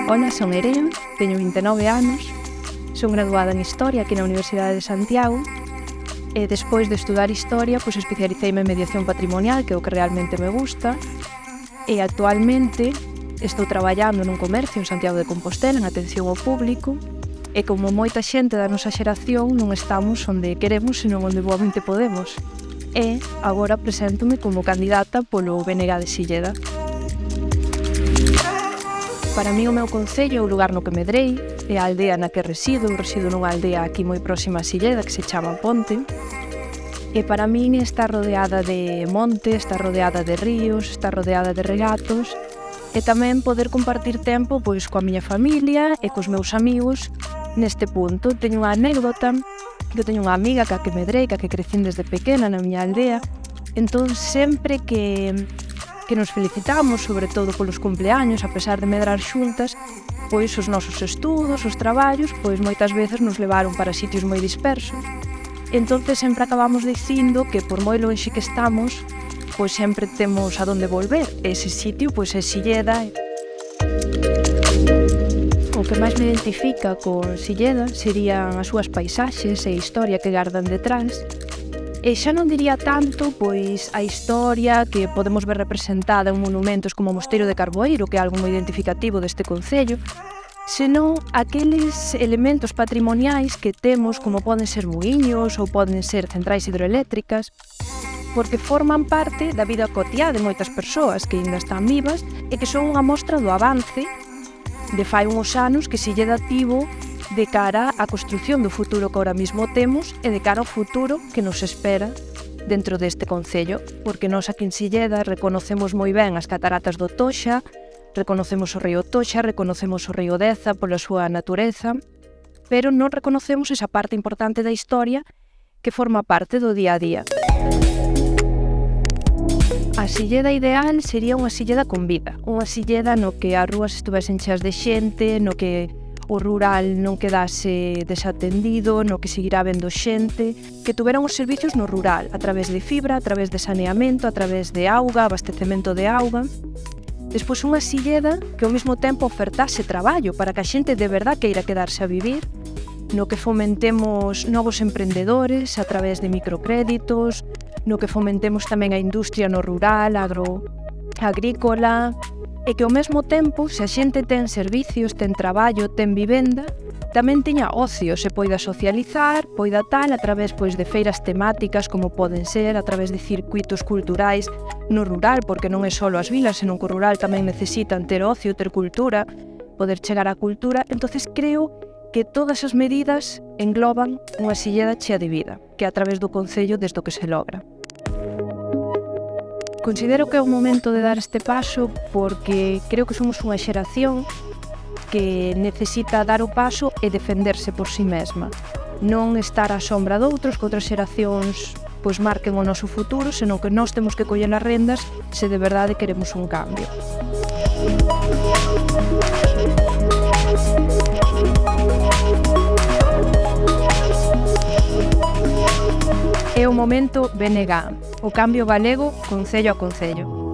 Ola, son Ereo, teño 29 anos, son graduada en Historia aquí na Universidade de Santiago e despois de estudar Historia, pois especialiceime en Mediación Patrimonial, que é o que realmente me gusta, e actualmente estou traballando nun comercio en Santiago de Compostela, en atención ao público, e como moita xente da nosa xeración non estamos onde queremos, senón onde boamente podemos. E agora preséntome como candidata polo BNG de Silleda. Para mí o meu concello é o lugar no que medrei, é a aldea na que resido nunha aldea aquí moi próxima a Silleda que se chama Ponte, e para min está rodeada de monte, está rodeada de ríos, está rodeada de regatos, e tamén poder compartir tempo pois coa miña familia e cos meus amigos neste punto. Teño unha anécdota, que eu teño unha amiga ca que medrei, ca que crecín desde pequena na miña aldea, entón sempre que nos felicitamos, sobre todo polos cumpleaños, a pesar de medrar xuntas, pois os nosos estudos, os traballos, pois moitas veces nos levaron para sitios moi dispersos. Entonces sempre acabamos dicindo que por moi lonxe que estamos, pois sempre temos a donde volver. Ese sitio, pois é Silleda. O que máis me identifica con Silleda serían as súas paisaxes e a historia que gardan detrás. E xa non diría tanto, pois, a historia que podemos ver representada en monumentos como o Mosteiro de Carboeiro, que é algo moi identificativo deste concello, senón aqueles elementos patrimoniais que temos, como poden ser muiños ou poden ser centrais hidroeléctricas, porque forman parte da vida cotiá de moitas persoas que ainda están vivas e que son unha mostra do avance de fai uns anos que Silleda tivo de cara á construción do futuro que ahora mismo temos e de cara ao futuro que nos espera dentro deste concello, porque nós aquí en Silleda reconocemos moi ben as cataratas do Toxa, reconocemos o río Toxa, reconocemos o río Deza pola súa natureza, pero non reconocemos esa parte importante da historia que forma parte do día a día. A Silleda ideal sería unha Silleda con vida, unha Silleda no que as rúas estuvesen cheas de xente, no que o rural non quedase desatendido, no que seguirá vendo xente, que tuveran os servicios no rural, a través de fibra, a través de saneamento, a través de auga, abastecemento de auga. Despois unha Silleda que ao mesmo tempo ofertase traballo para que a xente de verdad queira quedarse a vivir, no que fomentemos novos emprendedores a través de microcréditos, no que fomentemos tamén a industria no rural, agrícola, e que ao mesmo tempo, se a xente ten servicios, ten traballo, ten vivenda, tamén teña ocio, se poida socializar, poida tal, a través pois de feiras temáticas como poden ser, a través de circuitos culturais no rural, porque non é só as vilas, senón que o rural tamén necesitan ter ocio, ter cultura, poder chegar á cultura. Entonces creo que todas as medidas engloban unha Silleda chea de vida, que é a través do concello desde o que se logra. Considero que é o momento de dar este paso porque creo que somos unha xeración que necesita dar o paso e defenderse por si mesma. Non estar á sombra doutros, que outras xeracións pois marquen o noso futuro, senón que nós temos que coller as rendas se de verdade queremos un cambio. É o momento BNG, o cambio galego concello a concello.